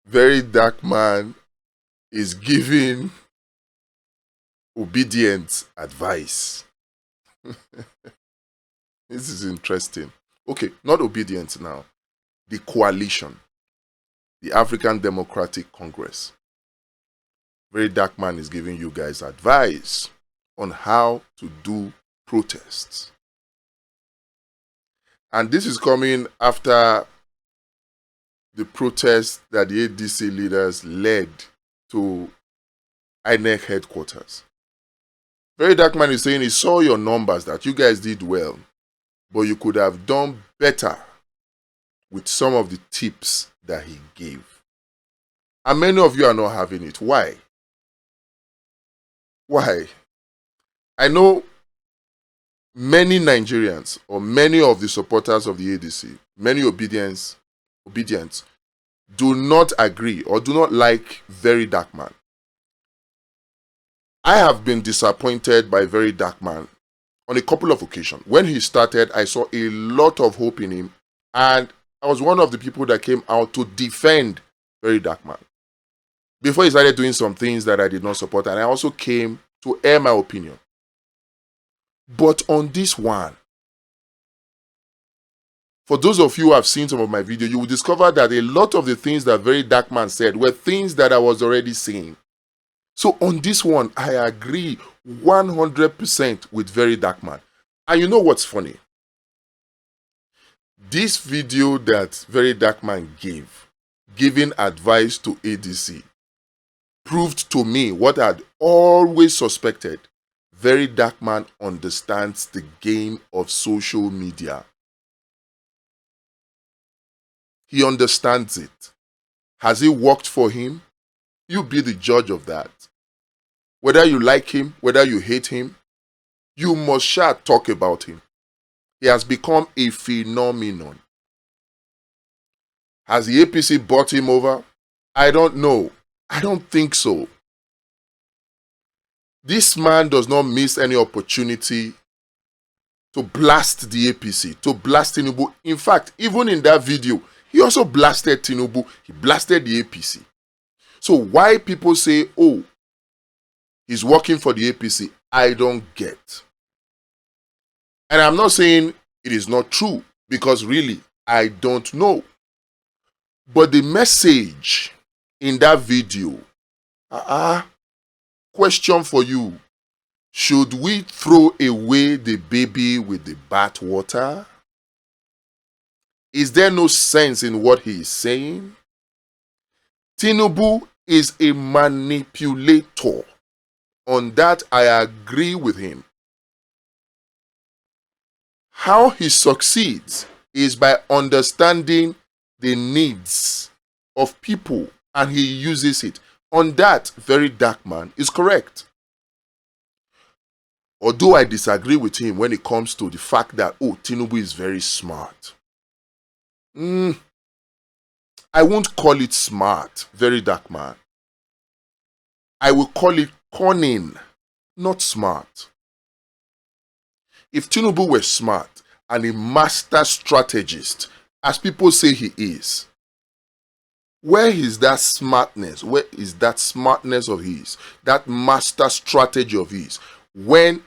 Very Dark Man is giving obedient advice. This is interesting. Okay, not obedience now. The coalition, the African Democratic Congress. Very Dark Man is giving you guys advice on how to do protests. And this is coming after the protest that the ADC leaders led to INEC headquarters. Very Dark Man is saying he saw your numbers, that you guys did well, but you could have done better with some of the tips that he gave. And many of you are not having it. Why? Why? I know many Nigerians or many of the supporters of the ADC, many obedience, do not agree or do not like Very Dark Man. I have been disappointed by Very Dark Man on a couple of occasions. When he started, I saw a lot of hope in him, and I was one of the people that came out to defend Very Dark Man. Before he started doing some things that I did not support, and I also came to air my opinion. But on this one, for those of you who have seen some of my videos, you will discover that a lot of the things that Very Dark Man said were things that I was already saying. So on this one, I agree 100% with Very Dark Man. And you know what's funny? This video that Very Dark Man gave, giving advice to ADC, proved to me what I'd always suspected. Very Dark Man understands the game of social media. He understands it. Has it worked for him? You be the judge of that. Whether you like him, whether you hate him, you must talk about him. He has become a phenomenon. Has the APC bought him over? I don't know. I don't think so. This man does not miss any opportunity to blast the APC, to blast Tinubu. In fact, even in that video, he also blasted Tinubu. He blasted the APC. So why people say, oh, he's working for the APC, I don't get. And I'm not saying it is not true, because really, I don't know. But the message in that video, question for you. Should we throw away the baby with the bathwater? Is there no sense in what he is saying? Tinubu is a manipulator. On that, I agree with him. How he succeeds is by understanding the needs of people, and he uses it. On that, Very Dark Man is correct. Although I disagree with him when it comes to the fact that, oh, Tinubu is very smart. I won't call it smart, Very Dark Man. I will call it cunning, not smart. If Tinubu were smart and a master strategist, as people say he is, where is that smartness? Where is that smartness of his? That master strategy of his? When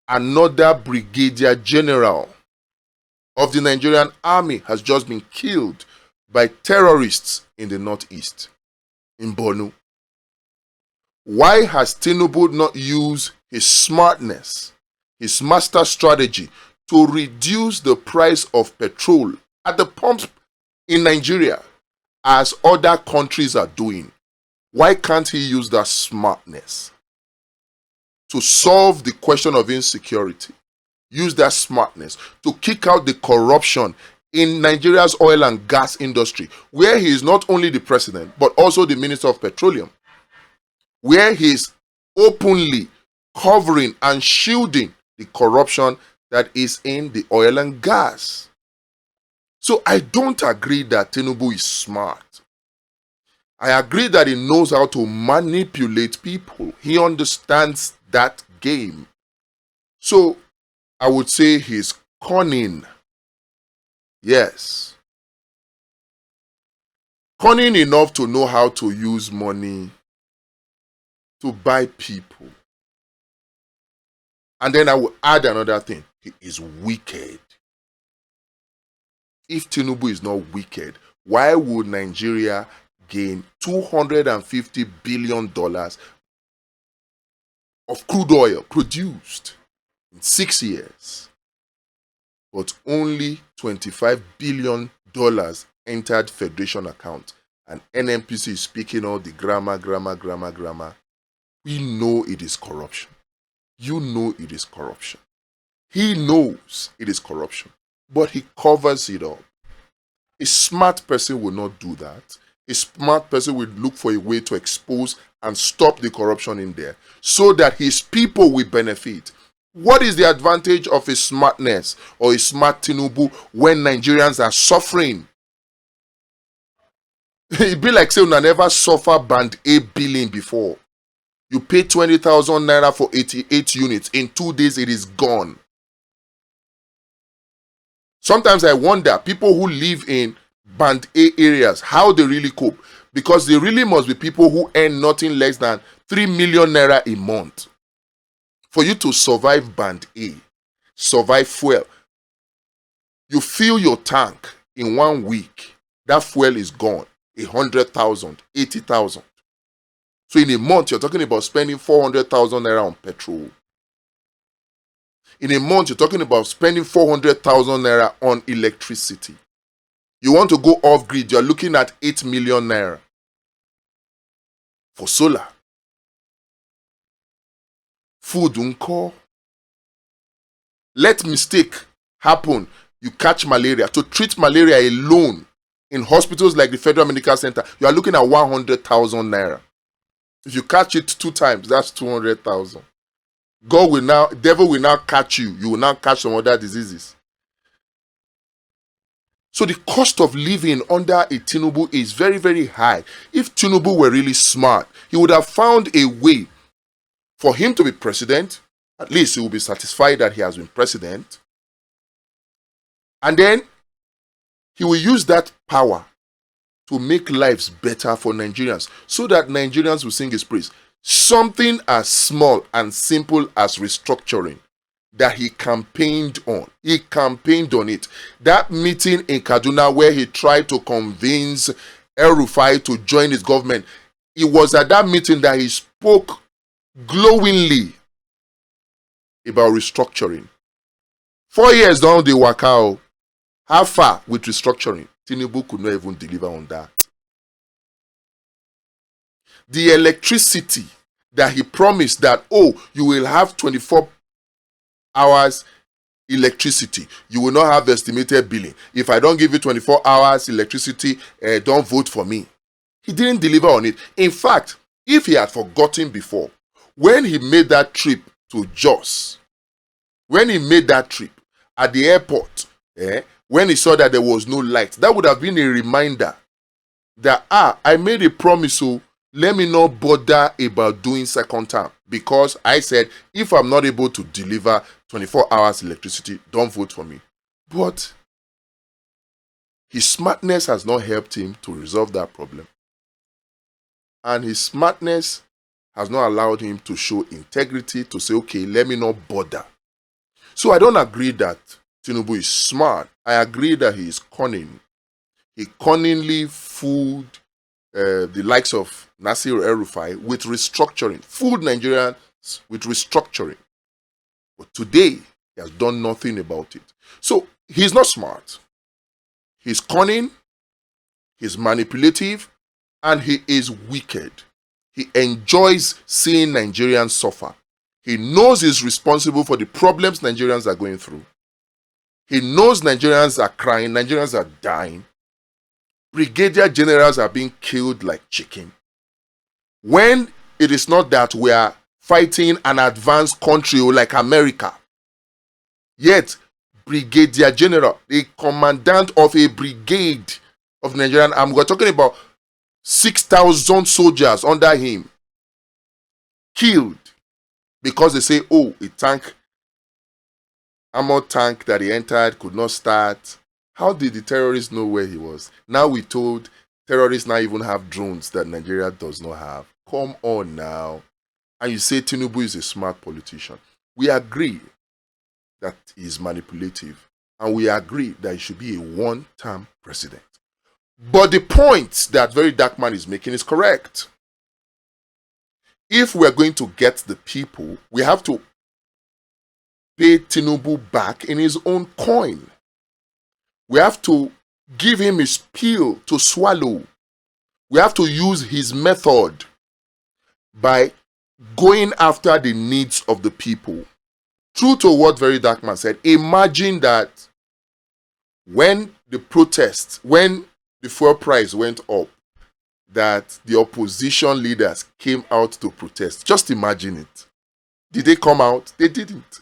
another brigadier general of the Nigerian army has just been killed by terrorists in the northeast, in Borno. Why has Tinubu not used his smartness, his master strategy, to reduce the price of petrol at the pumps in Nigeria, as other countries are doing? Why can't he use that smartness to solve the question of insecurity? Use that smartness to kick out the corruption in Nigeria's oil and gas industry, where he is not only the president, but also the Minister of Petroleum, where he is openly covering and shielding the corruption that is in the oil and gas. So I don't agree that Tinubu is smart. I agree that he knows how to manipulate people. He understands that game. So I would say he's cunning. Yes. Cunning enough to know how to use money to buy people. And then I will add another thing. He is wicked. If Tinubu is not wicked, why would Nigeria gain $250 billion of crude oil produced in 6 years, but only $25 billion entered Federation account, and NNPC is speaking all the grammar. We know it is corruption. You know it is corruption. He knows it is corruption, but he covers it up. A smart person will not do that. A smart person will look for a way to expose and stop the corruption in there so that his people will benefit. What is the advantage of a smartness or a smart Tinubu when Nigerians are suffering? It be like saying I never suffer band A billing before. You pay 20,000 naira for 88 units. In 2 days, it is gone. Sometimes I wonder, people who live in band A areas, how they really cope. Because they really must be people who earn nothing less than 3 million naira a month. For you to survive band A, survive fuel. You fill your tank in 1 week, that fuel is gone. 100,000, 80,000. So in a month, you're talking about spending 400,000 naira on petrol. In a month, you're talking about spending 400,000 naira on electricity. You want to go off grid, you're looking at 8 million naira for solar. Food unko. Let mistake happen. You catch malaria. To treat malaria alone in hospitals like the Federal Medical Center, you are looking at 100,000 naira. If you catch it 2 times, that's 200,000. Devil will now catch you. You will now catch some other diseases. So the cost of living under a Tinubu is very, very high. If Tinubu were really smart, he would have found a way for him to be president. At least he will be satisfied that he has been president. And then he will use that power to make lives better for Nigerians so that Nigerians will sing his praise. Something as small and simple as restructuring that he campaigned on. He campaigned on it. That meeting in Kaduna where he tried to convince El-Rufai to join his government, it was at that meeting that he spoke glowingly about restructuring. 4 years down the Wakao, how far with restructuring? Tinubu could not even deliver on that. The electricity that he promised that, you will have 24 hours electricity. You will not have estimated billing. If I don't give you 24 hours electricity, don't vote for me. He didn't deliver on it. In fact, if he had forgotten before, when he made that trip to Jos, when he made that trip at the airport, when he saw that there was no light, that would have been a reminder that, I made a promise, so let me not bother about doing second term. Because I said, if I'm not able to deliver 24 hours electricity, don't vote for me. But his smartness has not helped him to resolve that problem. And his smartness has not allowed him to show integrity, to say, okay, let me not bother. So I don't agree that Tinubu is smart. I agree that he is cunning. He cunningly fooled the likes of Nasir El-Rufai with restructuring, fooled Nigerians with restructuring. But today, he has done nothing about it. So he's not smart. He's cunning, he's manipulative, and he is wicked. He enjoys seeing Nigerians suffer. He knows he's responsible for the problems Nigerians are going through. He knows Nigerians are crying, Nigerians are dying. Brigadier generals are being killed like chicken. When it is not that we are fighting an advanced country like America, yet brigadier general, the commandant of a brigade of Nigerian army, we're talking about 6,000 soldiers under him, killed because they say, a tank, armored tank that he entered could not start. How did the terrorists know where he was? Now we told terrorists now even have drones that Nigeria does not have. Come on now. And you say Tinubu is a smart politician. We agree that he is manipulative. And we agree that he should be a one-term president. But the point that VeryDarkMan is making is correct. If we're going to get the people, we have to pay Tinubu back in his own coin. We have to give him his pill to swallow. We have to use his method by going after the needs of the people. True to what VeryDarkMan said, imagine that when the protests, when the fuel price went up, that the opposition leaders came out to protest. Just imagine it. Did they come out? They didn't.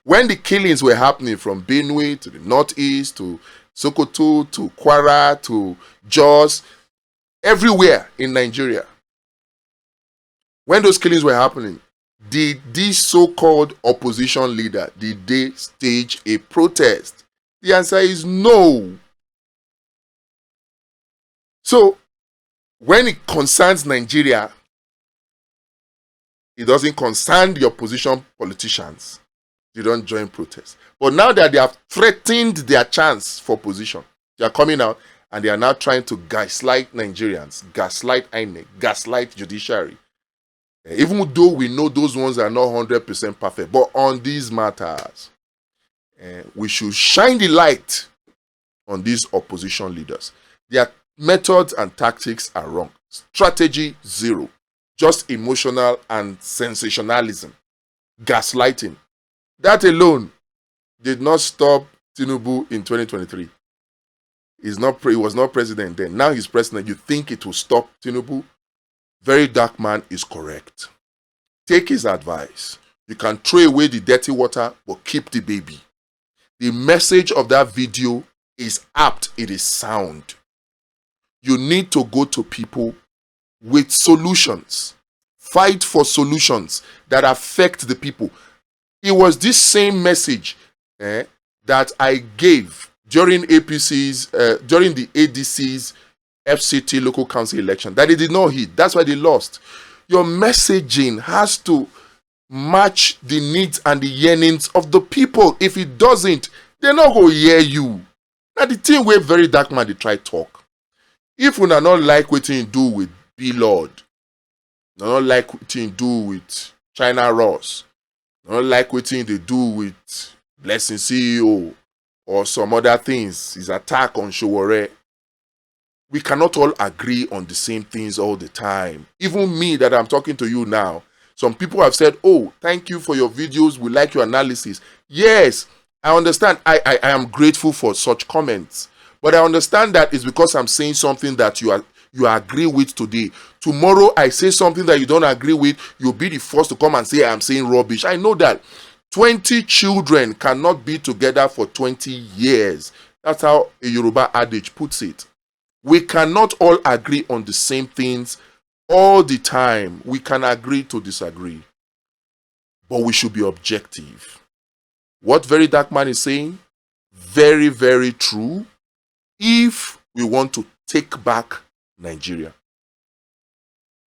When the killings were happening from Benue to the northeast, to Sokoto, to Kwara, to Jos, everywhere in Nigeria, when those killings were happening, did this so-called opposition leader, did they stage a protest? The answer is no. So, when it concerns Nigeria, it doesn't concern the opposition politicians. They don't join protests. But now that they have threatened their chance for position, they are coming out and they are now trying to gaslight Nigerians, gaslight INEC, gaslight judiciary. Even though we know those ones are not 100% perfect, but on these matters, we should shine the light on these opposition leaders. Their methods and tactics are wrong. Strategy, zero. Just emotional and sensationalism. Gaslighting. That alone did not stop Tinubu in 2023. He was not president then. Now he's president. You think it will stop Tinubu? VeryDarkMan is correct. Take his advice. You can throw away the dirty water, but keep the baby. The message of that video is apt. It is sound. You need to go to people with solutions. Fight for solutions that affect the people. It was this same message that I gave during during the ADC's FCT local council election that they did not hit. That's why they lost. Your messaging has to match the needs and the yearnings of the people. If it doesn't, they're not going to hear you. Now the thing where VeryDarkMan they try talk. If we not like what you do with B-Lord, not like what you do with China Ross, not like what they do with Blessing CEO or some other things, his attack on Showore. We cannot all agree on the same things all the time. Even me that I'm talking to you now, some people have said, oh, thank you for your videos. We like your analysis. Yes, I understand. I am grateful for such comments. But I understand that it's because I'm saying something that you agree with today. Tomorrow I say something that you don't agree with, you'll be the first to come and say I'm saying rubbish. I know that. 20 children cannot be together for 20 years. That's how a Yoruba adage puts it. We cannot all agree on the same things all the time. We can agree to disagree. But we should be objective. What VeryDarkMan is saying, very, very true. If we want to take back Nigeria.